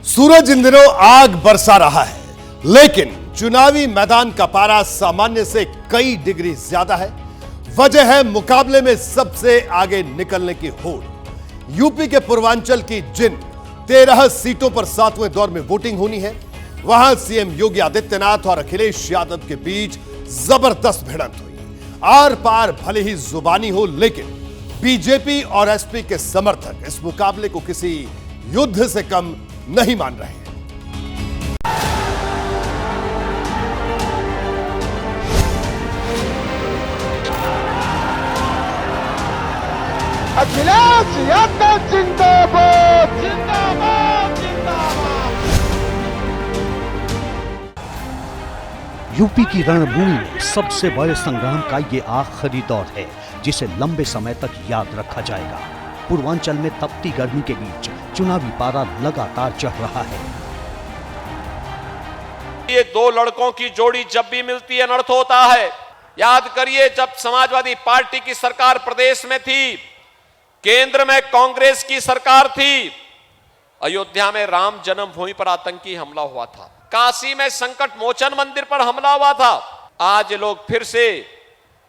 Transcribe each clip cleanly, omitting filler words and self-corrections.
सूरज इन दिनों आग बरसा रहा है, लेकिन चुनावी मैदान का पारा सामान्य से कई डिग्री ज्यादा है। वजह है मुकाबले में सबसे आगे निकलने की होड़। यूपी के पूर्वांचल की जिन 13 सीटों पर 7वें दौर में वोटिंग होनी है, वहां सीएम योगी आदित्यनाथ और अखिलेश यादव के बीच जबरदस्त भिड़ंत हुई। आर पार भले ही जुबानी हो, लेकिन बीजेपी और एसपी के समर्थक इस मुकाबले को किसी युद्ध से कम नहीं मान रहे हैं। अखिलेश यादव जिंदाबाद जिंदाबाद जिंदाबाद। यूपी की रणभूमि में सबसे बड़े संग्राम का ये आखिरी दौर है, जिसे लंबे समय तक याद रखा जाएगा। पूर्वांचल में तपती गर्मी के बीच चुनावी पारा लगातार चढ़ रहा है। ये दो लड़कों की जोड़ी जब भी मिलती है अनर्थ होता है। याद करिए, जब समाजवादी पार्टी की सरकार प्रदेश में थी, केंद्र में कांग्रेस की सरकार थी, अयोध्या में राम जन्मभूमि पर आतंकी हमला हुआ था, काशी में संकट मोचन मंदिर पर हमला हुआ था। आज लोग फिर से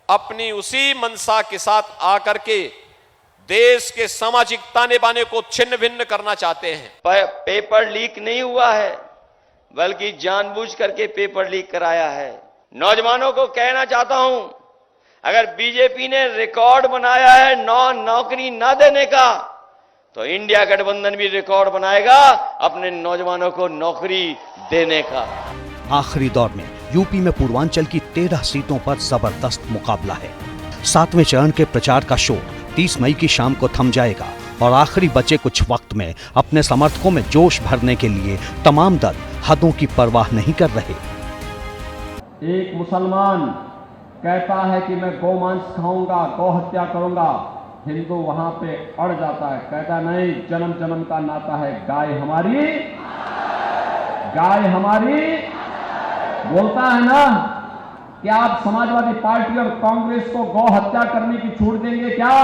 अपनी उसी मंशा के साथ आकर के देश के सामाजिक ताने बाने को छिन्न भिन्न करना चाहते हैं। पेपर लीक नहीं हुआ है, बल्कि जानबूझ करके पेपर लीक कराया है। नौजवानों को कहना चाहता हूं, अगर बीजेपी ने रिकॉर्ड बनाया है नौकरी ना देने का, तो इंडिया गठबंधन भी रिकॉर्ड बनाएगा अपने नौजवानों को नौकरी देने का। आखिरी दौर में यूपी में पूर्वांचल की 13 सीटों पर जबरदस्त मुकाबला है। 7वें चरण के प्रचार का शोर 30 मई की शाम को थम जाएगा और आखिरी बचे कुछ वक्त में अपने समर्थकों में जोश भरने के लिए तमाम दल हदों की परवाह नहीं कर रहे। एक मुसलमान कहता है कि मैं गोमांस खाऊंगा, गौ हत्या करूंगा, हिंदू वहां पे अड़ जाता है, कहता नहीं, जन्म जन्म का नाता है, गाय हमारी, गाय हमारी। बोलता है ना कि आप समाजवादी पार्टी और कांग्रेस को गौ हत्या करने की छूट देंगे क्या?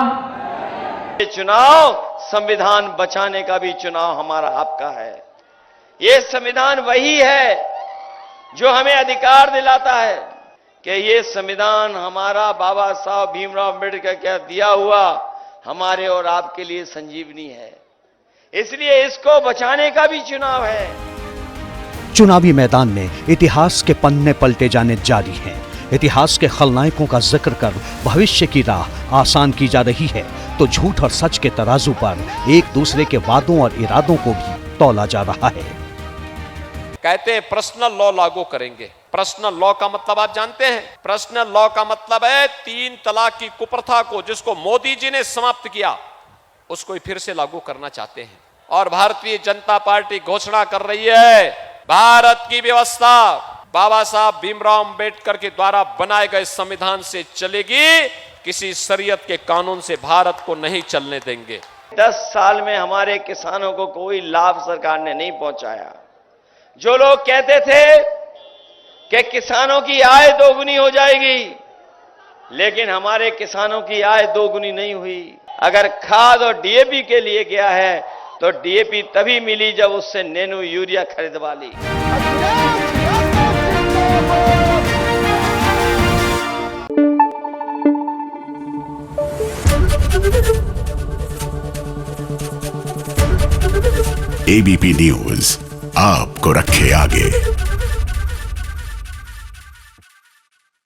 ये चुनाव संविधान बचाने का भी चुनाव हमारा आपका है। ये संविधान वही है जो हमें अधिकार दिलाता है कि ये संविधान हमारा बाबा साहब भीमराव अम्बेडकर का दिया हुआ हमारे और आपके लिए संजीवनी है। इसलिए इसको बचाने का भी चुनाव है। चुनावी मैदान में इतिहास के पन्ने पलटे जाने जारी हैं। इतिहास के खलनायकों का जिक्र कर भविष्य की राह आसान की जा रही है, तो झूठ और सच के तराजू पर एक दूसरे के वादों और इरादों को भी तौला जा रहा है। कहते हैं पर्सनल लॉ लागू करेंगे। पर्सनल लॉ का मतलब आप जानते हैं? पर्सनल लॉ का मतलब है 3 तलाक की कुप्रथा को, जिसको मोदी जी ने समाप्त किया, उसको फिर से लागू करना चाहते हैं। और भारतीय जनता पार्टी घोषणा कर रही है, भारत की व्यवस्था बाबा साहब भीमराव अम्बेडकर के द्वारा बनाए गए संविधान से चलेगी, किसी शरीयत के कानून से भारत को नहीं चलने देंगे। 10 साल में हमारे किसानों को कोई लाभ सरकार ने नहीं पहुंचाया। जो लोग कहते थे कि किसानों की आय दोगुनी हो जाएगी, लेकिन हमारे किसानों की आय दोगुनी नहीं हुई। अगर खाद और डीएपी के लिए गया है, तो डीएपी तभी मिली जब उससे नैनो यूरिया खरीदवा ली। एबीपी न्यूज आपको रखे आगे।